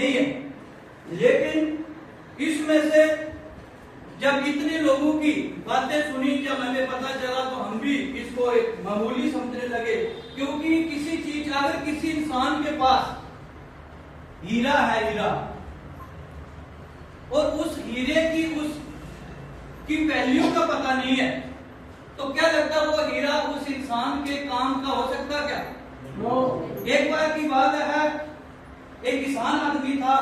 नहीं है। लेकिन इसमें से जब इतने लोगों की बातें सुनी, जब हमें पता चला तो हम भी इसको एक मामूली समझने लगे। क्योंकि किसी चीज, अगर किसी इंसान के पास हीरा है, हीरा, और उस हीरे की वैल्यू का पता नहीं है, तो क्या लगता है वो हीरा उस इंसान के काम का हो सकता क्या? एक बार की बात है, एक किसान आदमी था,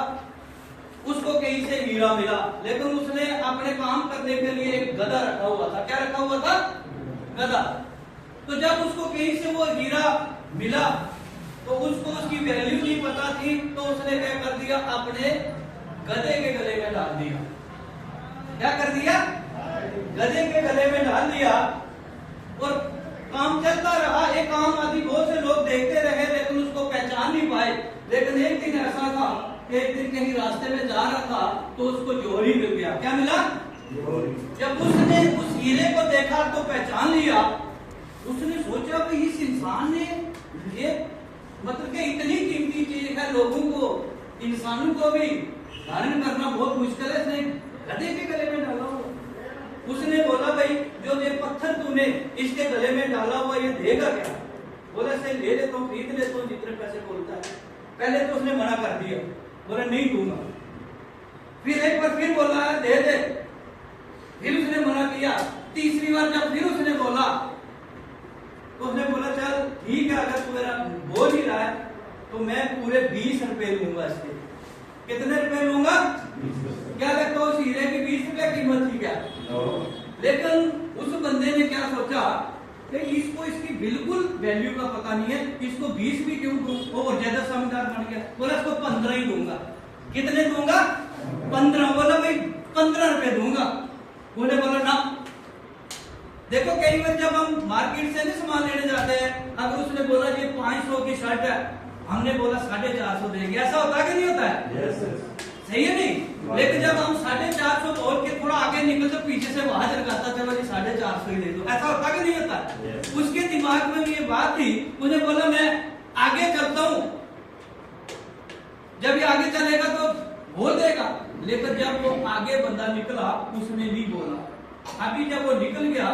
उसको कहीं से हीरा मिला, लेकिन उसने अपने काम करने के लिए एक गधा रखा हुआ था। क्या रखा हुआ था? गधा। तो जब उसको कहीं से वो हीरा मिला तो उसको उसकी वैल्यू नहीं पता थी, तो उसने क्या कर दिया, अपने गधे के गले में डाल दिया। क्या कर दिया? गधे के गले में डाल दिया और काम चलता रहा। एक आम आदमी, बहुत से लोग देखते रहे लेकिन उसको पहचान नहीं पाए। लेकिन एक दिन ऐसा था, एक दिन कहीं रास्ते में जा रहा था तो उसको जोहरी मिल गया। क्या मिला? जब उसने उस हीरे को देखा तो पहचान लिया। उसने सोचा कि इस इंसान ने ये, मतलब कि इतनी कीमती चीज है, लोगों को, इंसानों को भी धारण करना बहुत मुश्किल है, इसने गधे के गले में डाला हुआ। उसने बोला, भाई जो ये पत्थर तूने इसके गले में डाला हुआ, ये देगा क्या? बोला, से ले लेता हूँ, खरीद लेता हूँ, जितने पैसे बोलता है। पहले तो उसने मना कर दिया, बोला नहीं दूंगा। फिर एक बार फिर बोला, दे दे। फिर उसने मना किया। तीसरी बार जब फिर उसने बोला तो उसने बोला, चल ठीक है, अगर तू मेरा बोल ही रहा है तो मैं पूरे 20 रुपए लूंगा इसके। कितने रुपए लूंगा? क्या लगता है उस हीरे की 20 रुपए कीमत थी क्या? लेकिन उस बंदे ने क्या सोचा कि इसको इसकी बिल्कुल वैल्यू का पता नहीं है, इसको 20 भी क्यों दूं? वो और ज्यादा समझदार बन गया, बोला इसको 15 ही दूंगा। कितने दूंगा? 15। बोला भाई 15 रुपए दूंगा। उन्होंने बोला ना। देखो कई बार जब हम मार्केट से नहीं सामान लेने जाते हैं, अगर उसने बोला ये 500 की शर्ट है, हमने बोला 450 देंगे, ऐसा होता कि नहीं होता है? yes, सही है नहीं? लेकिन जब हम 450 बोल के थोड़ा आगे निकल तो पीछे से आवाज लगाता, चलो जी 450 ही दे दो, ऐसा होता कि नहीं होता? yes. उसके दिमाग में ये बात थी, उसने बोला मैं आगे चलता हूं, जब ये आगे चलेगा तो बोल देगा। लेकिन जब वो आगे बंदा निकला उसने नहीं बोला। अभी जब वो निकल गया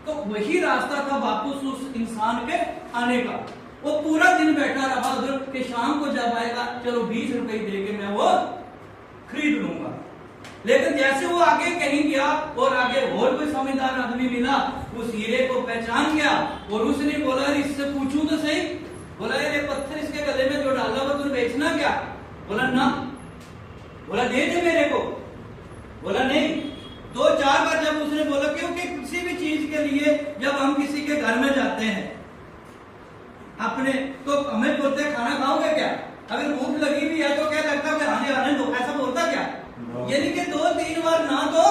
तो वही रास्ता था वापस उस इंसान के आने का। वो पूरा दिन बैठा रहा उधर के, शाम को जब आएगा चलो 20 रुपए दे के मैं वो खरीद लूंगा। लेकिन जैसे वो आगे कहीं गया और आगे और कोई समझदार आदमी मिला, उस हीरे को पहचान गया और उसने बोला, इससे पूछूं तो सही। बोला, ये पत्थर इसके गले में जो डाला वो तुम बेचना क्या? बोला ना। बोला दे दे मेरे को। बोला नहीं। 2-4 बार जब उसने बोला, क्योंकि किसी भी चीज के लिए जब हम किसी के घर में जाते हैं अपने, तो हमें बोलते हैं खाना खाओगे क्या? अगर भूख लगी भी है तो क्या लगता है आने आने दो, ऐसा बोलता क्या? यानी कि 2-3 बार ना तो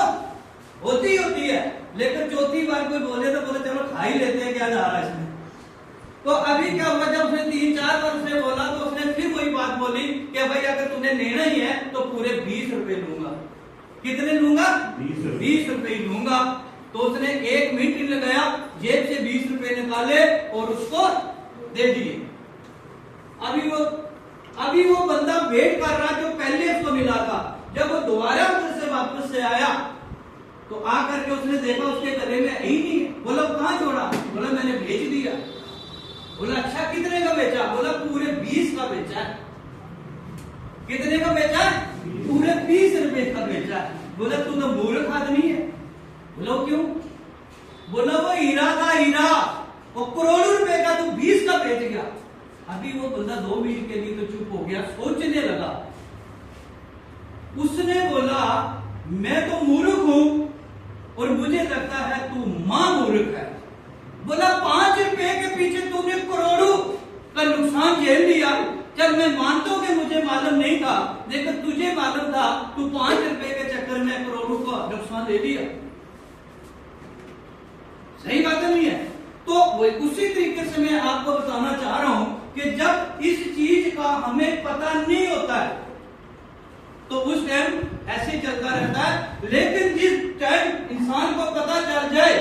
होती है, लेकिन चौथी बार कोई बोले तो बोले चलो खा ही लेते हैं, क्या जा रहा है इसमें। तो अभी क्या हुआ, जब उसने 3-4 बार उसने बोला तो उसने फिर वही बात बोली कि भाई अगर तुमने लेना ही है तो पूरे 20 रुपए लूंगा। कितने लूंगा? 20 रुपए ही लूंगा। तो उसने 1 मिनट ही लगाया, जेब से 20 रुपए निकाले और उसको दे दिए। अभी वो बंदा वेट कर रहा जो पहले उसको मिला था। जब वो दोबारा उधर से वापस से आया तो आकर के उसने देखा उसके गले में ही नहीं। बोला कहां छोड़ा? बोला मैंने बेच दिया। बोला अच्छा कितने का बेचा? बोला पूरे 20 का बेचा। कितने का बेचा? पूरे 20 रुपए का बेचा। बोला तू तो मूर्ख आदमी है। बोला क्यों? बोला वो हीरा था, हीरा, वो करोड़ों रुपए का, तू 20 का बेच गया। अभी वो बंदा 2 मिनट के लिए तो चुप हो गया, सोचने लगा। उसने बोला मैं तो मूर्ख हूं और मुझे लगता है तू मां मूर्ख है। बोला 5 रुपए के पीछे तूने करोड़ों का नुकसान झेल लिया। चल मैं मानता हूं कि मुझे मालूम नहीं था, लेकिन तुझे मालूम था, तू 5 रुपए के चक्कर में करोड़ों का नुकसान ले लिया। सही बात नहीं है? तो उसी तरीके से मैं आपको बताना चाह रहा हूं कि जब इस चीज का हमें पता नहीं होता है तो उस टाइम ऐसे चलता रहता है। लेकिन जिस टाइम इंसान को पता चल जाए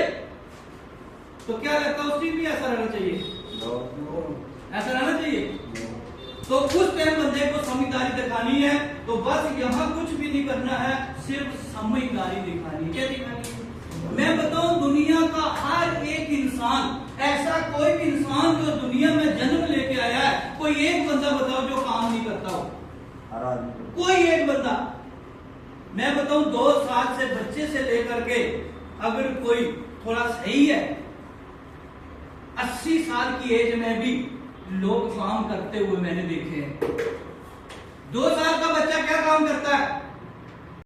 तो क्या लगता है, उसी भी ऐसा रहना चाहिए? ऐसा रहना चाहिए? तो उस टाइम बंदे को समझदारी दिखानी है, तो बस यहाँ कुछ भी नहीं करना है, सिर्फ समझदारी दिखानी। क्या दिखानी है? मैं बताऊं, दुनिया का हर एक इंसान, ऐसा कोई भी इंसान जो दुनिया में जन्म लेके आया है, कोई एक बंदा बताओ जो काम नहीं करता हो, कोई एक बंदा। मैं बताऊं 2 साल से बच्चे से लेकर के अगर कोई थोड़ा सही है, 80 साल की एज में भी लोग काम करते हुए मैंने देखे हैं। 2 साल का बच्चा क्या काम करता है?